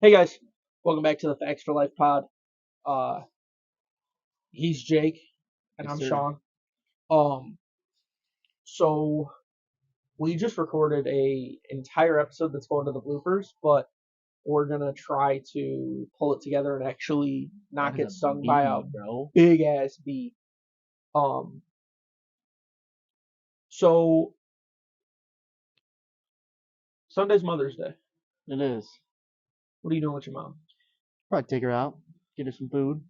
Hey guys, welcome back to the Facts for Life pod. Uh, he's Jake and Yes, I'm sir. Shawn. So we just recorded a entire episode that's going to the bloopers, but we're gonna try to pull it together and actually not That get is a stung by a bee, bro. big ass bee. Um, so Sunday's Mother's Day. It is. What are you doing with your mom? Probably take her out, get her some food,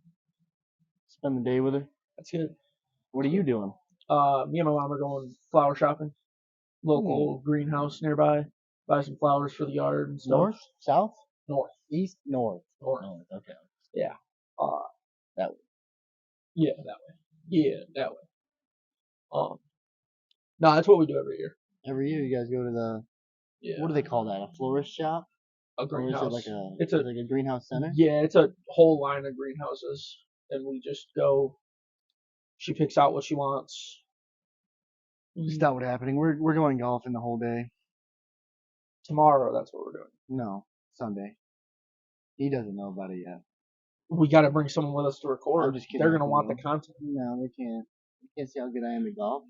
spend the day with her. That's good. What are you doing? Me and my mom are going flower shopping. Local greenhouse nearby. Buy some flowers for the yard and stuff. North? South? North. East? North. North. Okay. Yeah. Uh, That way. yeah, that way. Yeah, that way. No, that's what we do every year. Every year you guys go to the, Yeah. what do they call that? A florist shop? A Or is greenhouse. it like a, It's like a greenhouse center? Yeah, it's a whole line of greenhouses, and we just go. She picks out what she wants. Just not what happening. We're going golfing the whole day. Tomorrow, that's what we're doing. No, Sunday. He doesn't know about it yet. We got to bring someone with us to record. I'm just kidding. They're gonna want the content. No, they can't. They can't see how good I am at golf.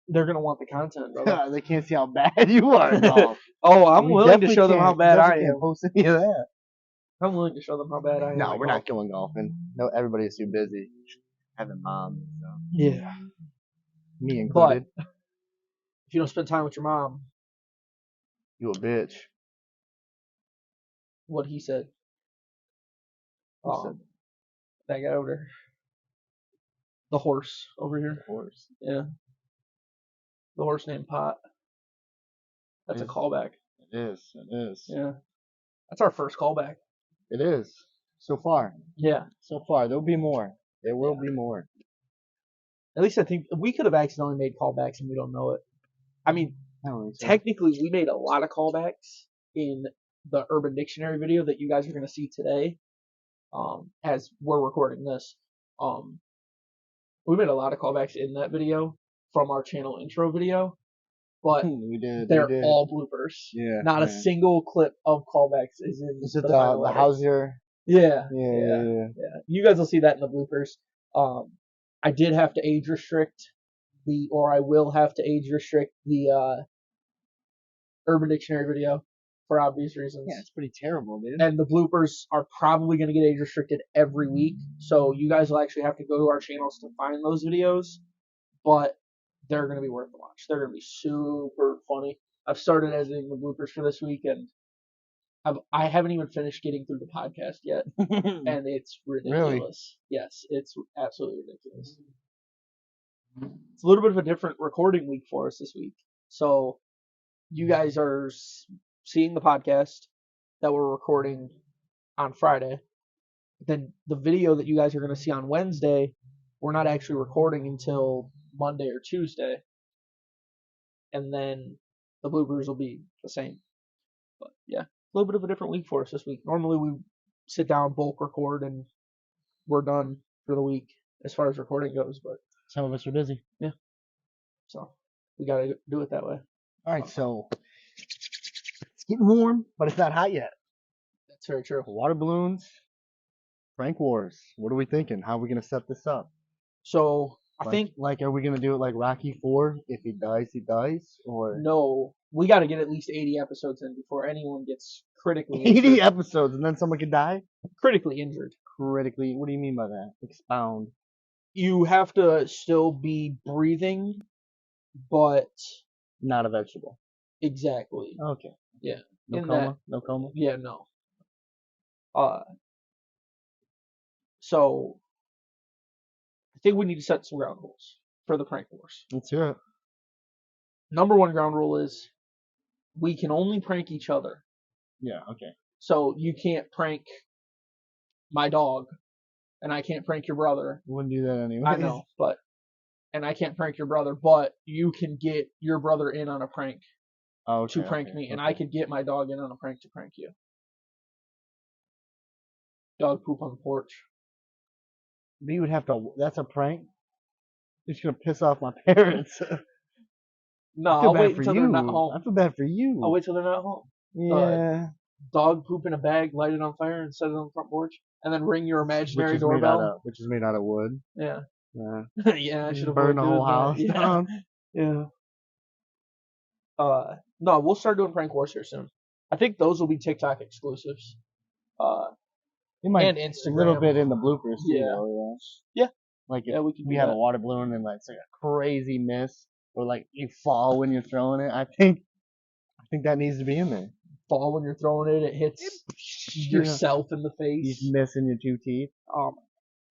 They're gonna want the content, brother. They can't see how bad you are at golf. Oh, I'm We willing to show them definitely how bad I can't am. post any of that. I'm willing to show them how bad I am. No, at we're golf. not going golfing. No, everybody's too busy having moms and stuff. Yeah. Me included. But if you don't spend time with your mom, You a bitch. what he said. Who said That guy over there. The horse over here. horse? Yeah. The horse named Pot. That's a callback. It is. It is. Yeah. That's our first callback. It is. So far. Yeah. So far. There'll be more. There will be more. At least I think we could have accidentally made callbacks and we don't know it. I mean, I don't think so. technically we made a lot of callbacks in the Urban Dictionary video that you guys are going to see today. As we're recording this. We made a lot of callbacks in that video from our channel intro video. But we did. they're we did. all bloopers. Yeah. Not a single clip of callbacks is in Is it the the final edit. Hauser? Yeah. Yeah. You guys will see that in the bloopers. I did have to age restrict I will have to age restrict the Urban Dictionary video for obvious reasons. Yeah, it's pretty terrible, dude. And the bloopers are probably going to get age restricted every week, so you guys will actually have to go to our channels to find those videos. But they're going to be worth the watch. They're going to be super funny. I've started editing the bloopers for this week, and I haven't even finished getting through the podcast yet, and it's ridiculous. Really? Yes, it's absolutely ridiculous. It's a little bit of a different recording week for us this week. So you guys are seeing the podcast that we're recording on Friday. Then the video that you guys are going to see on Wednesday, we're not actually recording until Monday or Tuesday. And then the bloopers will be the same. But yeah, a little bit of a different week for us this week. Normally we sit down, bulk record, and we're done for the week as far as recording goes. But some of us are busy. Yeah. So we got to do it that way. All right, so it's getting warm, but it's not hot yet. That's very true. Water balloons, prank wars. What are we thinking? How are we gonna set this up? So I think are we gonna do it like Rocky 4? If he dies, he dies, or no, we got to get at least 80 episodes in before anyone gets critically 80 injured. episodes and then someone could die? Critically injured. Critically? What do you mean by that? Expound. You have to still be breathing, but not a vegetable. Exactly. Okay. Yeah. No coma. No coma. Yeah. No. So I think we need to set some ground rules for the prank wars. Let's hear it. Number one ground rule is we can only prank each other. Yeah, okay. So you can't prank my dog, and I can't prank your brother. Wouldn't do that anyway. I know, and I can't prank your brother, but you can get your brother in on a prank to prank me, and I could get my dog in on a prank to prank you. Dog poop on the porch. But you would have to. That's a prank. It's gonna piss off my parents. No, I'll wait until they're not home. I feel bad for you. I'll wait till they're not home. Yeah. dog poop in a bag, light it on fire, and set it on the front porch, and then ring your imaginary which doorbell. is made out of wood. Yeah. Yeah. Yeah, I should have Burn the whole doing that. house Yeah. down. Yeah. No, we'll start doing prank wars here soon. I think those will be TikTok exclusives. It might And a Instagram. little bit in the bloopers too. Yeah. Though, Yeah. Like if Yeah, we can we do have that. a water balloon and like it's like a crazy miss, or like you fall when you're throwing it. I think that needs to be in there. Fall when you're throwing it, it hits yourself in the face. He's missing your 2 teeth. Oh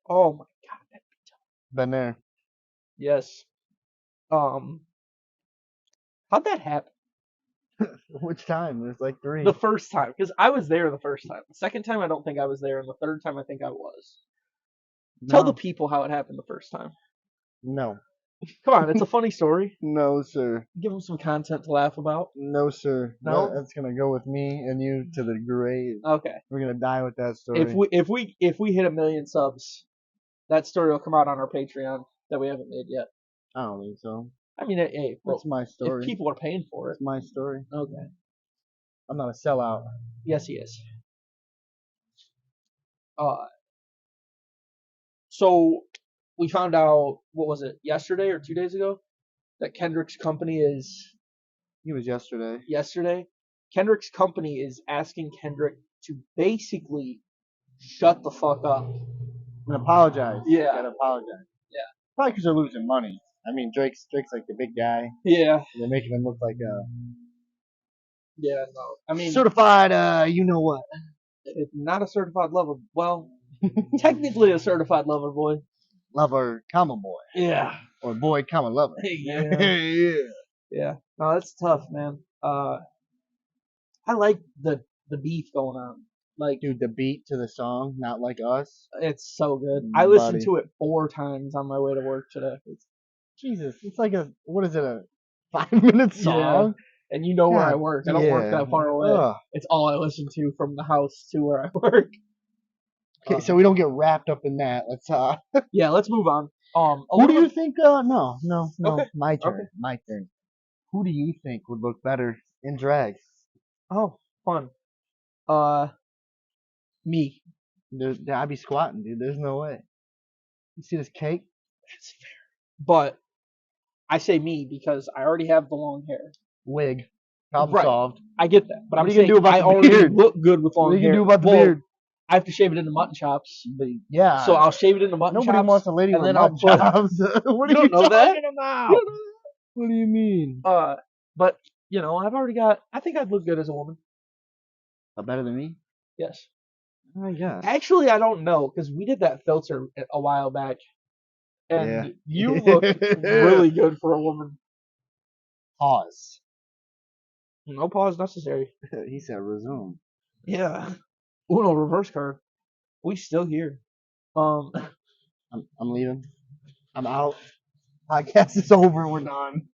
my god. Been there. Yes. How'd that happen? Which time? There's like 3. The first time, because I was there the first time. The second time, I don't think I was there, and the third time, I think I was. Tell the people how it happened the first time. No. Come on, it's a funny story. No, sir. Give them some content to laugh about. No, sir. No? That's gonna go with me and you to the grave. Okay. We're gonna die with that story. If we hit 1 million subs, that story will come out on our Patreon that we haven't made yet. I don't think so. I mean, hey, That's my story. If people are paying for it, it's my story. Okay. I'm not a sellout. Yes, he is. So we found out, what was it, yesterday or 2 days ago, that Kendrick's company is. It was yesterday. Yesterday, Kendrick's company is asking Kendrick to basically shut the fuck up And apologize. Yeah. Gotta apologize. Yeah. Probably because they're losing money. I mean, Drake's like the big guy. Yeah. They're making him look like a. Yeah, no. I mean, certified, you know what? Not a certified lover. Well, technically a certified lover boy. Lover, comma boy. Yeah. Or boy, comma lover. Yeah. Yeah. Yeah. No, that's tough, man. I like the beef going on. Like, dude, the beat to the song, Not Like Us. It's so good. I listened to it 4 times on my way to work today. Jesus, it's like a 5-minute song. Yeah. And you know where I work. I don't work that far away. Ugh. It's all I listen to from the house to where I work. Okay, so we don't get wrapped up in that. Let's yeah, let's move on. Who do you think? No. Okay. My turn. My turn. Who do you think would look better in drag? Oh, fun. Me. I'd be squatting, dude. There's no way. You see this cake? That's fair. But I say me because I already have the long hair. Wig. Problem solved. I get that. But what are you gonna do about I the already beard? look good with long hair. What are you gonna do about the beard? I have to shave it into mutton chops. Yeah. So I'll shave it into mutton chops. Nobody wants a lady with mutton chops. What are you talking about? What do you mean? But I think I'd look good as a woman. Better than me? Yes. Yeah. Actually, I don't know because we did that filter a while back, and you look really good for a woman. Pause. No pause necessary. He said resume. Yeah. Uno reverse card. We still here. I'm leaving. I'm out. Podcast is over. We're done.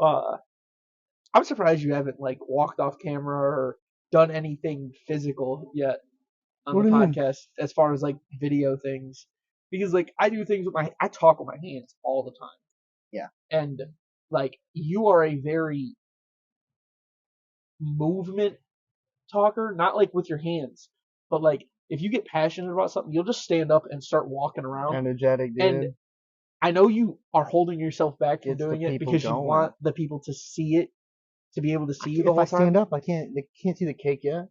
I'm surprised you haven't walked off camera or done anything physical yet on the podcast as far as video things, because I do things with I talk with my hands all the time. Yeah. And you are a very movement talker, not with your hands, but if you get passionate about something, you'll just stand up and start walking around. Energetic, dude. And I know you are holding yourself back from doing it because you want the people to see it, to be able to see you the whole time. If I stand up, they can't see the cake yet.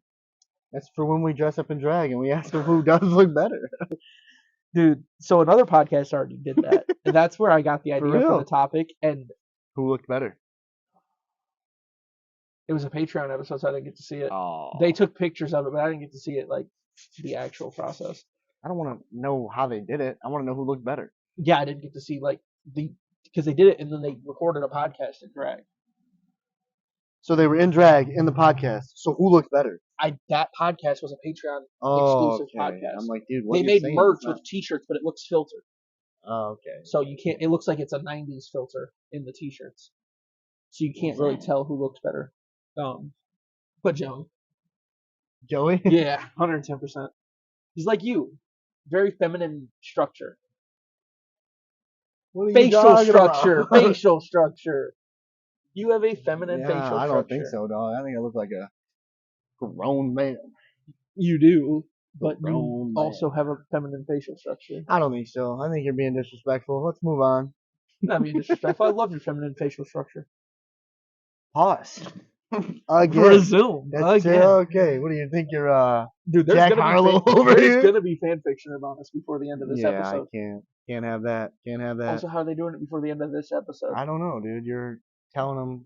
That's for when we dress up in drag and we ask them who does look better. Dude, so another podcast already did that. And that's where I got the idea for the topic. And who looked better? It was a Patreon episode, so I didn't get to see it. Oh. They took pictures of it, but I didn't get to see it, the actual process. I don't want to know how they did it. I want to know who looked better. Yeah, I didn't get to see, because they did it and then they recorded a podcast in drag. So they were in drag in the podcast. So who looked better? That podcast was a Patreon exclusive podcast. I'm like, dude, what they made merch with t-shirts, but it looks filtered. Oh, okay. So you can't. It looks like it's a '90s filter in the t-shirts, so you can't really tell who looked better. But Joey, yeah, 110%. He's like you, very feminine structure. Facial structure. You have a feminine facial structure. I don't think so, dog. I think I look like a Grown man. You do, but Grown you man. also have a feminine facial structure. I don't think so. I think you're being disrespectful. Let's move on. Not being disrespectful. I love your feminine facial structure. Pause. Again. Resume. That's Again. Okay. What do you think you're Dude, there's Jack gonna Harlow be over there's here? gonna be fan fiction about us before the end of this episode. I can't have that. Can't have that. Also, how are they doing it before the end of this episode? I don't know, dude. You're telling them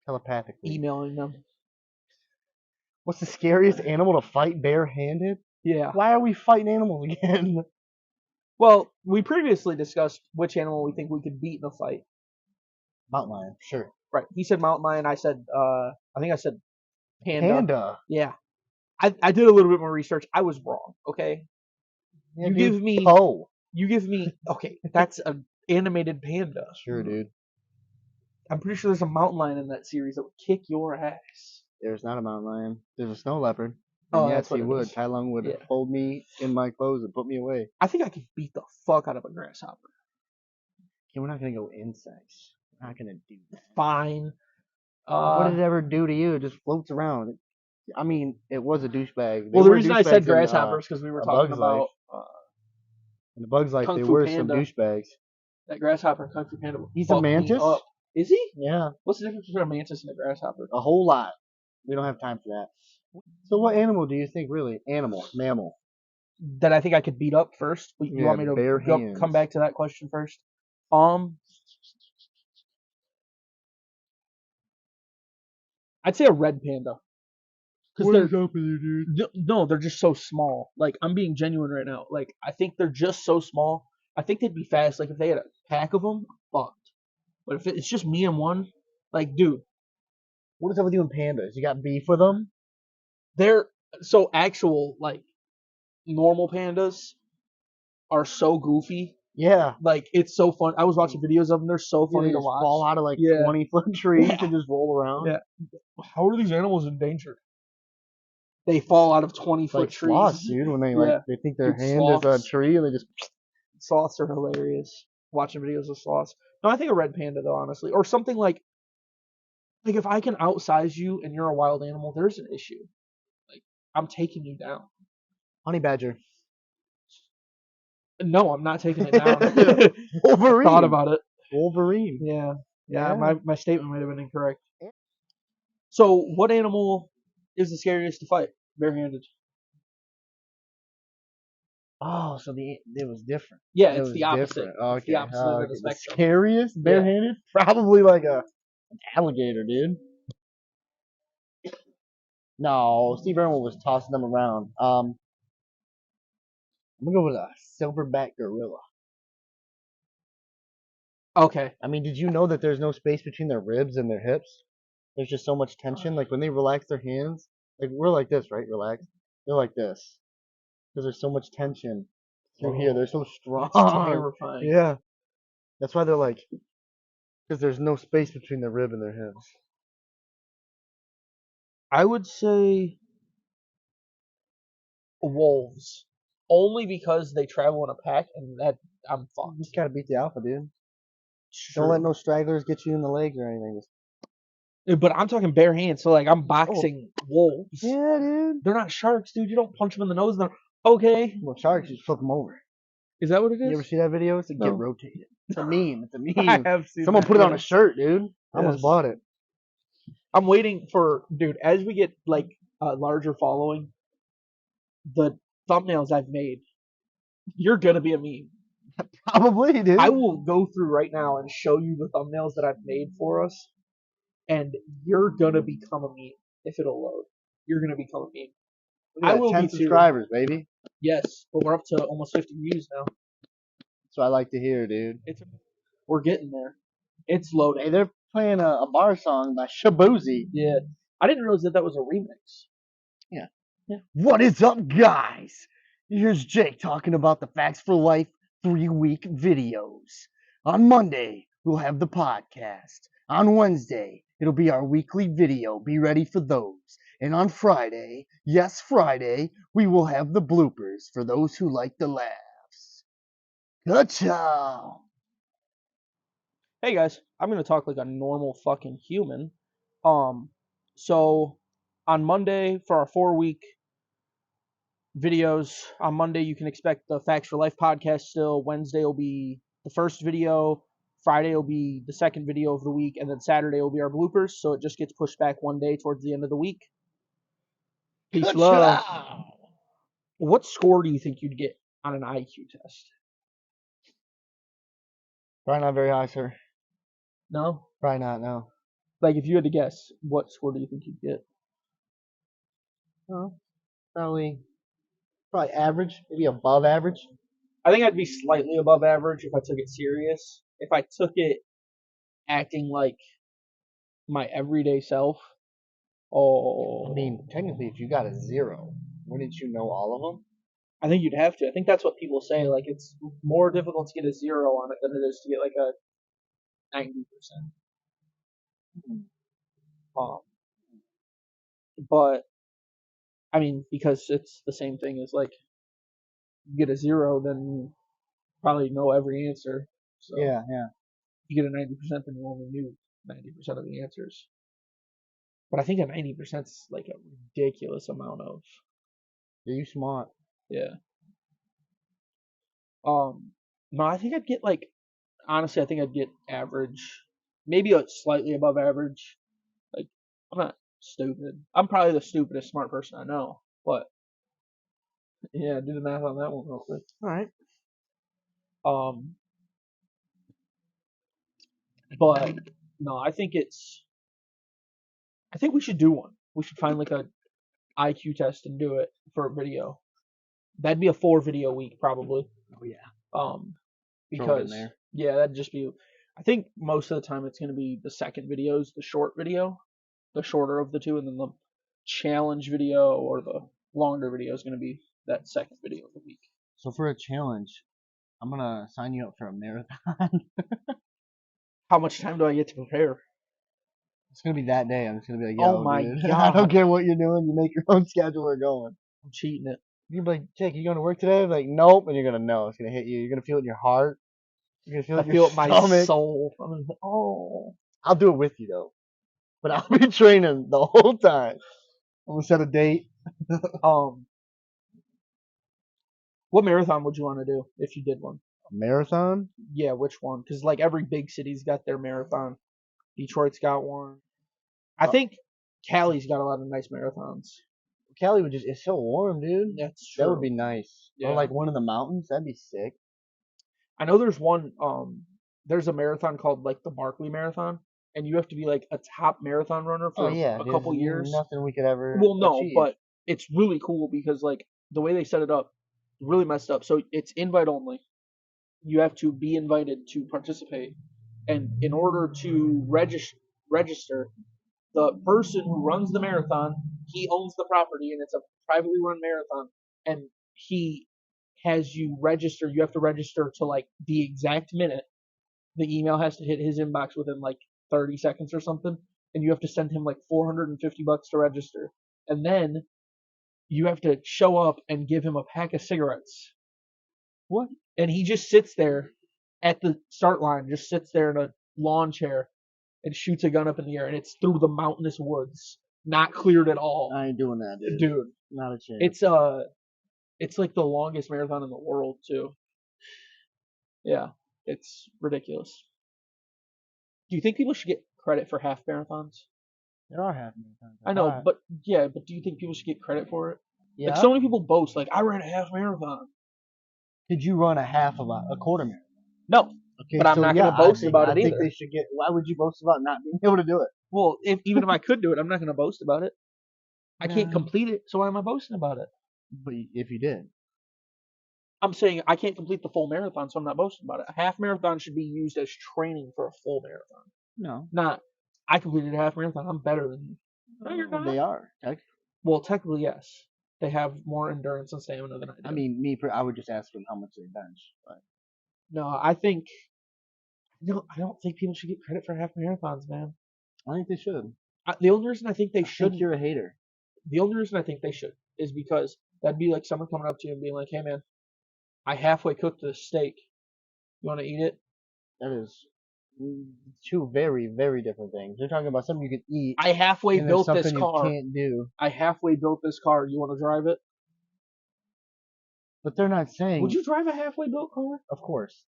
telepathically. Emailing them. What's the scariest animal to fight barehanded? Yeah. Why are we fighting animals again? Well, we previously discussed which animal we think we could beat in a fight. Mountain lion, sure. Right. He said mountain lion. I said, I think I said panda. Panda. Yeah. I did a little bit more research. I was wrong. Okay. Yeah, You dude, give me. Poe. You give me. Okay, that's an animated panda. Sure, dude. I'm pretty sure there's a mountain lion in that series that would kick your ass. There's not a mountain lion. There's a snow leopard. Oh, And that's yes, what he it would. is. Tai Lung would Yeah. hold me in my clothes and put me away. I think I could beat the fuck out of a grasshopper. Okay, we're not gonna go insects. We're not gonna do that. Fine. What did it ever do to you? It just floats around. I mean, it was a douchebag. Well, the reason I said grasshoppers because we were talking Bug's about in the Bug's Life, Kung they Fu were Panda. some douchebags. That grasshopper Kung Fu Panda. He's a mantis? Up. Is he? Yeah, What's the difference between a mantis and a grasshopper? a whole lot. We don't have time for that. So, what animal do you think really? Animal, mammal. That I think I could beat up first. You Yeah, want me bare to hands. come back to that question first? I'd say a red panda. What is up with you, dude? No, they're just so small. Like, I'm being genuine right now. Like, I think they're just so small. I think they'd be fast. Like, if they had a pack of them, fucked. But if it's just me and one, like, dude, What is up with you and pandas? You got beef with them? they're so actual, like, normal pandas are so goofy. Yeah. Like, it's so fun. I was watching videos of them. They're so funny They to just watch. fall out of like Yeah. 20-foot trees Yeah. and just roll around. Yeah. How are these animals endangered? They fall out of 20-foot Like trees. sloths, dude. When they they think their Dude, hand is a sloths. tree and they just. Sloths are hilarious. Watching videos of sloths. No, I think a red panda though, honestly, or something like if I can outsize you and you're a wild animal, there's an issue. Like, I'm taking you down. Honey badger. No, I'm not taking it down. Wolverine. Thought about it. Wolverine. Yeah. My statement might have been incorrect. So, what animal is the scariest to fight barehanded? Oh, so it was different. Yeah, It it's was the opposite. different. It's Okay. the opposite end of the The spectrum. scariest barehanded? Probably like an alligator, dude. No, Steve Irwin was tossing them around. I'm gonna go with a silverback gorilla. Okay. I mean, did you know that there's no space between their ribs and their hips? There's just so much tension. Like when they relax their hands, like we're like this, right? Relax. They're like this because there's so much tension through here. They're so strong. That's terrifying. Yeah. That's why they're like, because there's no space between their rib and their hips. I would say wolves, only because they travel in a pack, and that I'm You fucked. just gotta beat the alpha, dude. Sure. Don't let no stragglers get you in the legs or anything. But I'm talking bare hands, so like I'm boxing wolves. Yeah, dude. They're not sharks, dude. You don't punch them in the nose. And they're okay. Well, sharks just flip them over. Is that what it is? You ever see that video? It's a No. get rotated. It's a meme. It's a I meme. have seen. Someone that put it on video. a shirt, dude. I almost Yes. bought it. I'm waiting for, dude, as we get like a larger following, the thumbnails I've made, you're gonna be a meme. Probably, dude. I will go through right now and show you the thumbnails that I've made for us, and you're gonna become a meme if it'll load. You're gonna become a meme. I will 10 be too. subscribers, baby. Yes, but we're up to almost 50 views now. That's what I like to hear, dude. We're getting there. It's loading. Hey, they're playing a bar song by Shabuzi. Yeah, I didn't realize that was a remix. Yeah. Yeah. What is up, guys? Here's Jake talking about the Facts for Life 3-week videos. On Monday, we'll have the podcast. On Wednesday, it'll be our weekly video. Be ready for those. And on Friday, yes, Friday, we will have the bloopers for those who like the laughs. Ka-chow! Hey guys, I'm gonna talk like a normal fucking human. So on Monday for our 4-week videos. On Monday, you can expect the Facts for Life podcast still. Wednesday will be the first video. Friday will be the second video of the week. And then Saturday will be our bloopers. So it just gets pushed back one day towards the end of the week. Peace, Good love. job. What score do you think you'd get on an IQ test? Probably not very high, sir. No? Probably not, no. Like, if you had to guess, what score do you think you'd get? No. Probably average, maybe above average. I think I'd be slightly above average if I took it serious. If I took it acting like my everyday self, I mean, technically, if you got a 0, wouldn't you know all of them? I think you'd have to. I think that's what people say. Like, it's more difficult to get a 0 on it than it is to get like a 90%. But I mean, because it's the same thing as like you get a 0, then you probably know every answer. So Yeah. if you get a 90%, then you only knew 90% of the answers. But I think a 90% is like a ridiculous amount of Yeah, you smart. yeah. No, I think I'd get like honestly, I think I'd get average, maybe a slightly above average. Like I'm not stupid. I'm probably the stupidest smart person I know. But yeah, do the math on that one real quick. All right. Um, but no, I think it's. I think we should do one. We should find like a IQ test and do it for a video. That'd be a 4-video week probably. Oh yeah. Um, Throw it in because there. yeah, that'd just be. I think most of the time it's gonna be the second video's the short video, the shorter of the two, and then the challenge video or the longer video is gonna be that second video of the week. So for a challenge, I'm gonna sign you up for a marathon. How much time do I get to prepare? It's gonna be that day. I'm just gonna be like, Oh yo, my dude. I god, don't care what you're doing. You make your own schedule. We're going. I'm cheating it. You're gonna be like, Jake, you going to work today? I'm like, nope. And you're gonna know. It's gonna hit you. You're gonna feel it in your heart. You're gonna feel I it in feel your it in my stomach. soul. Oh. I'll do it with you though. But I'll be training the whole time. I'm gonna set a date. Um, what marathon would you want to do if you did one? A marathon? Yeah, which one? Because like every big city's got their marathon. Detroit's got one. I think Cali's got a lot of nice marathons. Cali would just, it's so warm, dude. That's true. That would be nice. Yeah. Or like one in the mountains. That'd be sick. I know there's one. There's a marathon called like the Barkley Marathon, and you have to be like a top marathon runner for a couple years. Nothing we could ever. Well, no, achieve. but it's really cool because like the way they set it up, really messed up. So it's invite only. You have to be invited to participate, and in order to register, the person who runs the marathon, he owns the property, and it's a privately run marathon, and he has you register. You have to register to like the exact minute. The email has to hit his inbox within like 30 seconds or something, and you have to send him like $450 to register, and then you have to show up and give him a pack of cigarettes. What? And he just sits there at the start line, just sits there in a lawn chair and shoots a gun up in the air, and it's through the mountainous woods, not cleared at all. I ain't doing that, dude. Not a chance. It's like the longest marathon in the world too. Yeah, it's ridiculous. Do you think people should get credit for half marathons? There are half marathons. I know, but yeah, but do you think people should get credit for it? Yeah. Like so many people boast, like I ran a half marathon. Did you run a half of a quarter marathon? No, Okay, but I'm not going to boast about it I think either. they should get. Why would you boast about not being able to do it? Well, even if I could do it, I'm not going to boast about it. I can't Yeah. complete it, so why am I boasting about it? But if you did, I'm saying I can't complete the full marathon, so I'm not boasting about it. A half marathon should be used as training for a full marathon. no, Not, I completed a half marathon, I'm better than you. No, you're not. They are. Well, technically, yes. They have more endurance and stamina than I do. I mean, I would just ask them how much they bench. But No, I think. No, I don't think people should get credit for half marathons, man. I think they should. The only reason I think they I should. think you're a hater. The only reason I think they should is because that'd be like someone coming up to you and being like, "Hey, man, I halfway cooked this steak. You want to eat it?" That is Two very, very different things. You're talking about something you can eat, I halfway and there's built this something you car. can't do. I halfway built this car. You want to drive it? But they're not saying. Would you drive a halfway built car? Of course.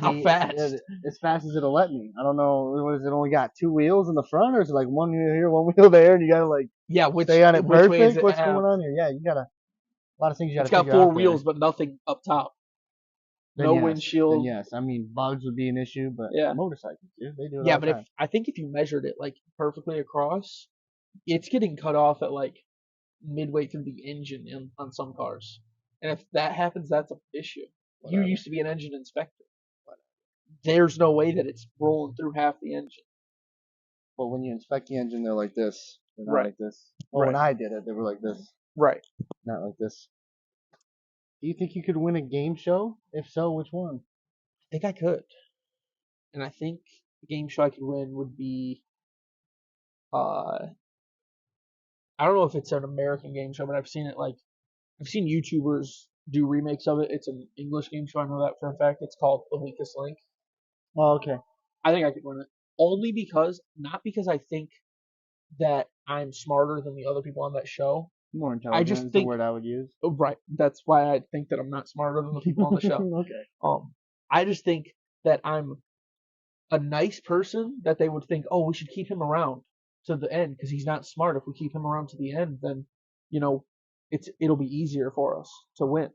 How fast? As fast as it'll let me. I don't know. What is it? Only got two wheels in the front, or is it like one wheel here, one wheel there, and you gotta like stay on it which way is perfect? it What's have? going on here? Yeah, you gotta a lot of things you gotta It's got figure four out wheels, there. but nothing up top. Then No yes, windshield. Then yes, I mean bugs would be an issue, but Yeah. motorcycles, dude, they do it Yeah, all the but time. I think if you measured it like perfectly across, it's getting cut off at like midway through the engine on some cars. And if that happens, that's an issue. Whatever. You used to be an engine inspector. There's no way that it's rolling through half the engine. But when you inspect the engine, they're like this. They're not Right. like this. Well, when Right. I did it, they were like this, Right. not like this. Do you think you could win a game show? If so, which one? I think I could. And I think the game show I could win would be I don't know if it's an American game show, but I've seen YouTubers do remakes of it. It's an English game show, I know that for a fact. It's called The Weakest Link. Oh, okay. I think I could win it. Only because not because I think that I'm smarter than the other people on that show. More intelligent just is think- the word I would use. Right. That's why I think that I'm not smarter than the people on the show. Okay. I just think that I'm a nice person that they would think, oh, we should keep him around to the end because he's not smart. If we keep him around to the end, then it'll be easier for us to win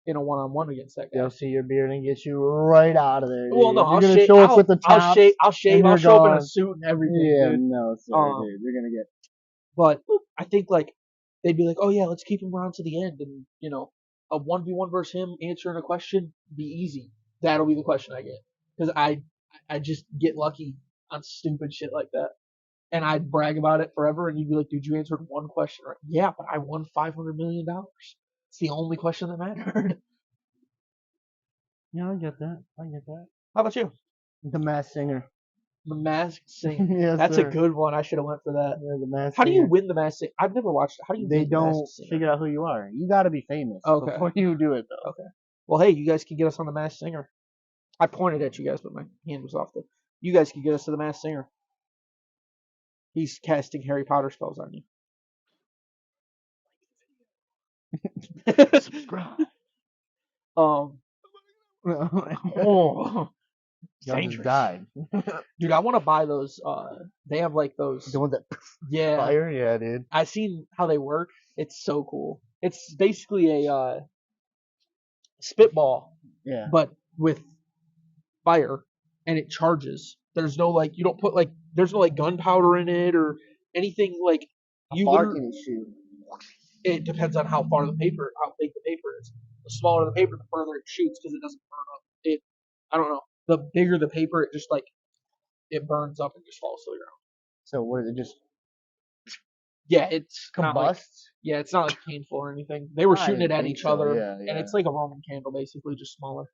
in a one-on-one against that guy. They'll see your beard and get you right out of there. Dude. Well, no, You're gonna show up with the tops. I'll shave. I'll show up in a suit and everything. Yeah, dude. no, sir, dude. You're gonna get. But I think like they'd be like, oh yeah, let's keep him around to the end, and a 1v1 versus him answering a question be easy. That'll be the question I get because I just get lucky on stupid shit like that, and I'd brag about it forever. And you'd be like, dude, you answered one question right? Yeah, but I won $500 million. It's the only question that mattered. Yeah, I get that. How about you? The Masked Singer. The Masked Singer. Yes, That's sir. a good one. I should have went for that. Yeah, the Masked How do you Singer. win the Masked Singer? I've never watched it. How do you They win the don't Masked Singer? figure out who you are. You got to be famous before you do it, though. Okay. Well, hey, you guys can get us on the Masked Singer. I pointed at you guys, but my hand was off. You guys can get us to the Masked Singer. He's casting Harry Potter spells on you. Subscribe. Oh, Y'all just dangerous. died. Dude, I want to buy those. They have like those. The ones that Yeah. fire? Yeah, dude. I've seen how they work. It's so cool. It's basically a spitball, Yeah. but with fire, and it charges. There's no like you don't put like there's no like gunpowder in it or anything like you. Far can you shoot? It depends on how big the paper is. The smaller the paper, the further it shoots because it doesn't burn up. I don't know. The bigger the paper, it just like it burns up and just falls to the ground. So what is it? Just Yeah, it's not like, combusts? yeah, it's not like painful or anything. They were shooting it at each other, Yeah. and it's like a Roman candle, basically, just smaller.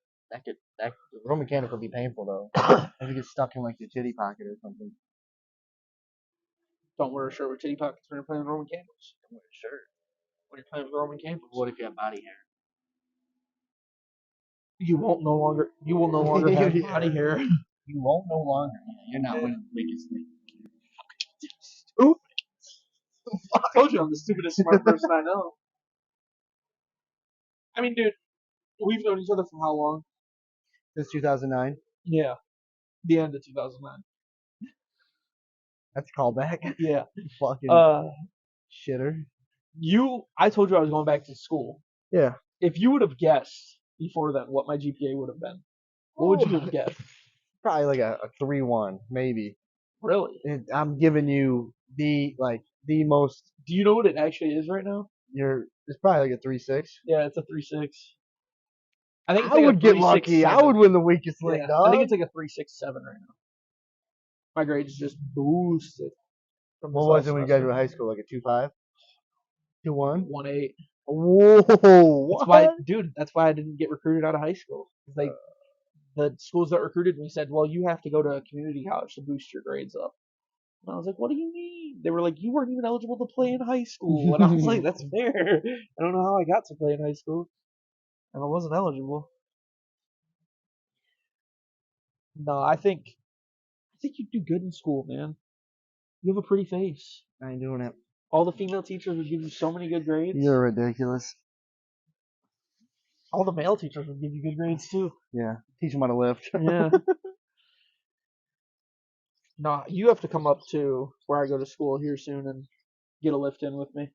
That Roman candle could be painful though. If you get stuck in like your titty pocket or something. Don't wear a shirt with titty pockets when you're playing with Roman candles. Don't wear a shirt. When you're playing with Roman candles. What if you have body hair? You will no longer have body hair. You won't no longer. You're not winning the biggest thing. I told you I'm the stupidest smart person I know. I mean, dude, we've known each other for how long? Since 2009. Yeah, the end of 2009. That's a callback. Yeah. Fucking shitter. I told you I was going back to school. Yeah. If you would have guessed before then what my GPA would have been, what would you have guessed? Probably like a 3.1, maybe. Really? I'm giving you the most. Do you know what it actually is right now? It's probably like a 3.6. Yeah, it's a 3.6. I think it's I like would get lucky. I would win the weakest link, dog. I think it's like a 3.67 right now. My grades just boosted. What was it when you guys were in high school? Like a 2.5? 2.1? 1.8. Whoa! What? That's why I didn't get recruited out of high school. The schools that recruited me said, well, you have to go to a community college to boost your grades up. And I was like, what do you mean? They were like, you weren't even eligible to play in high school. And I was like, that's fair. I don't know how I got to play in high school. And I wasn't eligible. No, I think you do good in school, man. You have a pretty face. I ain't doing it. All the female teachers would give you so many good grades. You're ridiculous. All the male teachers would give you good grades too. Yeah. Teach them how to lift. Yeah. No, you have to come up to where I go to school here soon and get a lift in with me.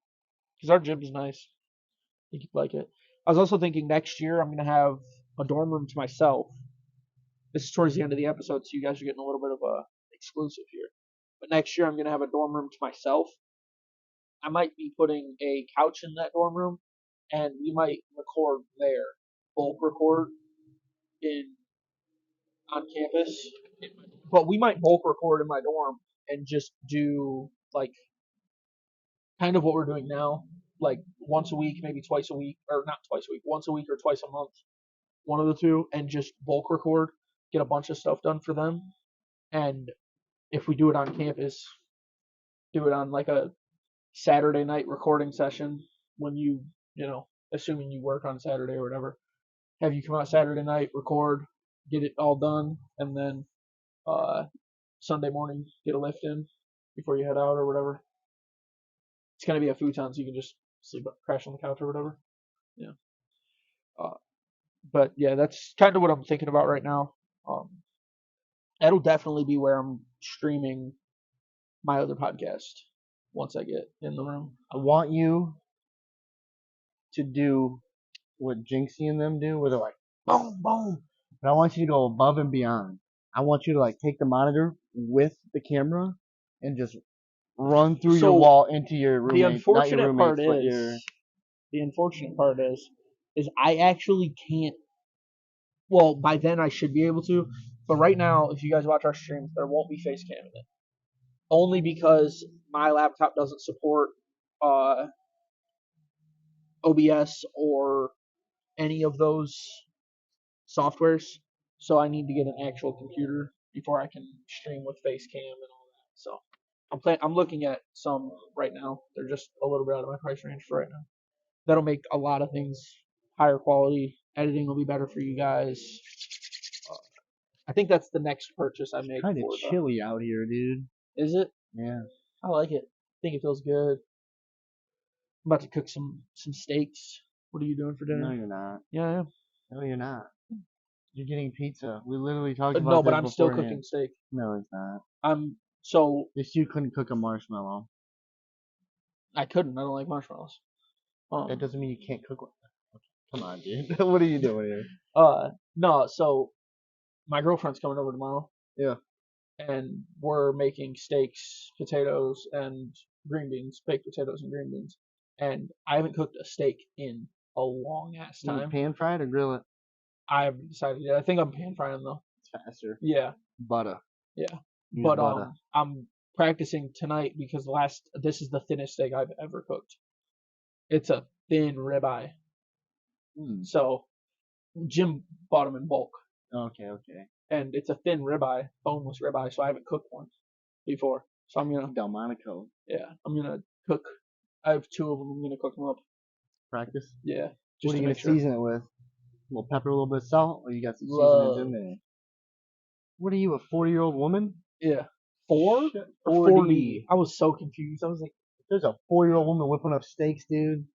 Because our gym's nice. I think you'd like it. I was also thinking next year I'm going to have a dorm room to myself. This is towards the end of the episode, so you guys are getting a little bit of a exclusive here. But next year I'm going to have a dorm room to myself. I might be putting a couch in that dorm room, and we might record there, bulk record on campus. But we might bulk record in my dorm and just do like kind of what we're doing now, like once a week, maybe twice a week, or not twice a week, once a week or twice a month, one of the two, and just bulk record, get a bunch of stuff done for them. And if we do it on campus, do it on like a Saturday night recording session when assuming you work on Saturday or whatever. Have you come out Saturday night, record, get it all done, and then Sunday morning get a lift in before you head out or whatever. It's gonna be a futon, so you can just crash on the couch or whatever. Yeah. But yeah, that's kind of what I'm thinking about right now. That'll definitely be where I'm streaming my other podcast once I get in the room. I want you to do what Jinxie and them do, where they're like, boom, boom. But I want you to go above and beyond. I want you to like take the monitor with the camera and just run through your wall into your roommate. The unfortunate part is I actually can't. Well, by then I should be able to, but right now, if you guys watch our streams, there won't be face cam in it. Only because my laptop doesn't support OBS or any of those softwares, so I need to get an actual computer before I can stream with face cam and all that. So I'm looking at some right now. They're just a little bit out of my price range for right now. That'll make a lot of things higher quality. Editing will be better for you guys. I think that's the next purchase I make. Kind of chilly out here, dude. Is it? Yeah. I like it. I think it feels good. I'm about to cook some steaks. What are you doing for dinner? No, you're not. Yeah, I am. No, you're not. You're getting pizza. We literally talked about no, this but I'm still beforehand. cooking steak. No, it's not. If you couldn't cook a marshmallow. I couldn't. I don't like marshmallows. That doesn't mean you can't cook one. Come on, dude. What are you doing here? No. So my girlfriend's coming over tomorrow. Yeah. And we're making steaks, potatoes, and green beans. Baked potatoes and green beans. And I haven't cooked a steak in a long ass time. Pan fried or grill it? I haven't decided yet. I think I'm pan frying though. It's faster. Yeah. Butter. Yeah. Use but butter. I'm practicing tonight because this is the thinnest steak I've ever cooked. It's a thin ribeye. So Jim bought them in bulk. Okay. And it's a thin ribeye, boneless ribeye, so I haven't cooked one before. So I'm gonna Delmonico. Yeah, I'm gonna cook. I have 2 of them. I'm gonna cook them up. Practice. Yeah. What are you gonna season it with? A little pepper, a little bit of salt, or you got some seasonings in there? What are you, a 40-year-old woman? Yeah. 4 or 40? I was so confused. I was like, there's a 4-year-old woman whipping up steaks, dude.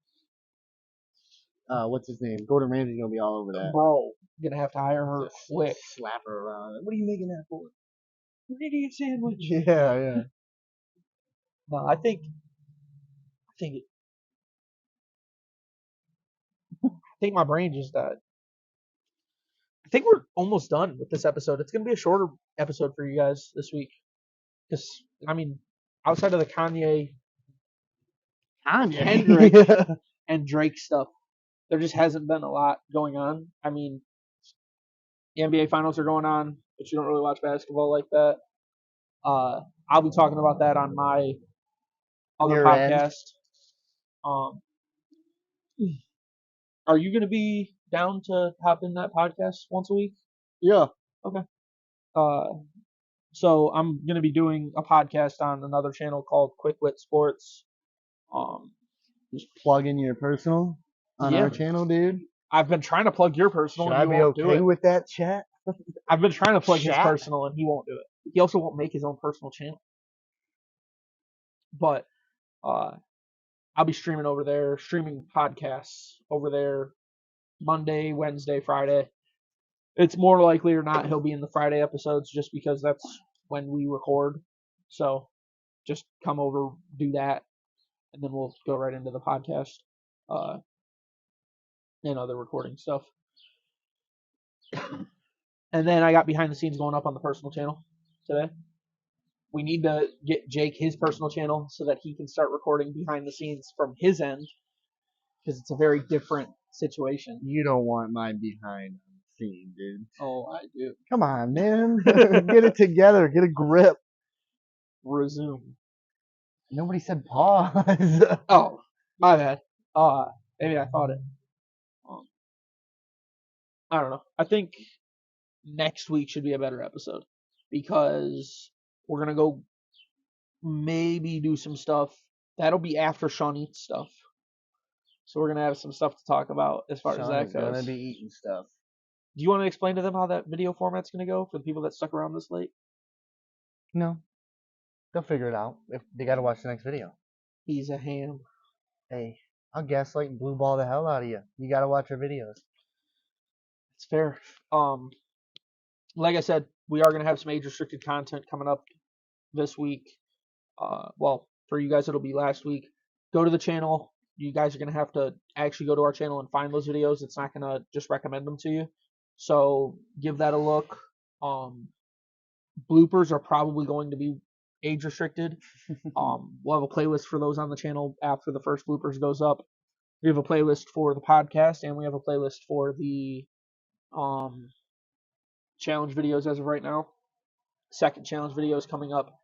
What's his name? Gordon Ramsay's gonna be all over that. Bro, you're gonna have to hire her quick. Slap her around. What are you making that for? An idiot sandwich. Yeah. No, I think my brain just died. I think we're almost done with this episode. It's gonna be a shorter episode for you guys this week, because outside of the Kanye, Kendrick, and Drake stuff, there just hasn't been a lot going on. The NBA finals are going on, but you don't really watch basketball like that. I'll be talking about that on my other podcast. Are you going to be down to hop in that podcast once a week? Yeah. Okay. So I'm going to be doing a podcast on another channel called Quick Wit Sports. Just plug in your personal on our channel, dude. I've been trying to plug your personal. Should I be okay with that, chat? I've been trying to plug his Chat. personal, and he won't do it. He also won't make his own personal channel. But I'll be streaming over there, streaming podcasts over there Monday, Wednesday, Friday. It's more likely or not he'll be in the Friday episodes just because that's when we record. So just come over, do that, and then we'll go right into the podcast and other recording stuff. And then I got behind the scenes going up on the personal channel today. We need to get Jake his personal channel so that he can start recording behind the scenes from his end because it's a very different situation. You don't want my behind the scene, dude. Oh, I do. Come on, man. Get it together. Get a grip. Resume. Nobody said pause. Oh, my bad. Maybe I thought it. I don't know. I think next week should be a better episode because we're gonna go maybe do some stuff. That'll be after Shawn eats stuff. So we're gonna have some stuff to talk about as far as Shawn that is goes. gonna be eating stuff. Do you want to explain to them how that video format's gonna go for the people that stuck around this late? No. They'll figure it out. If they gotta watch the next video. He's a ham. Hey, I'll gaslight and blue ball the hell out of you. You gotta watch our videos. It's fair. Like I said, we are gonna have some age restricted content coming up this week. Well, for you guys, it'll be last week. Go to the channel. You guys are going to have to actually go to our channel and find those videos. It's not going to just recommend them to you. So give that a look. Bloopers are probably going to be age restricted. We'll have a playlist for those on the channel after the first bloopers goes up. We have a playlist for the podcast, and we have a playlist for the challenge videos as of right now. Second challenge video is coming up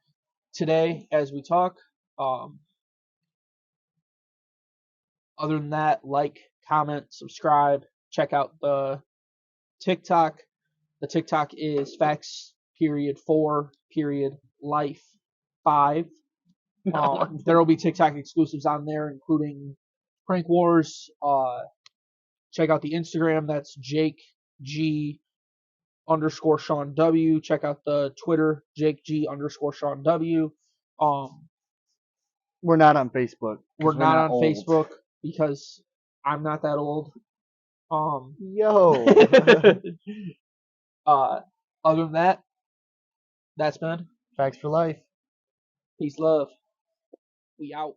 today as we talk. Other than that, like, comment, subscribe, check out the TikTok. The TikTok is facts.4.life5. There will be TikTok exclusives on there, including Prank Wars. Check out the Instagram. That's Jake G _ Shawn W. Check out the Twitter, Jake G _ Shawn W. We're not on Facebook. We're not on old. Facebook because I'm not that old. Yo. Other than that, that's been Facts for life. peace, love. We out.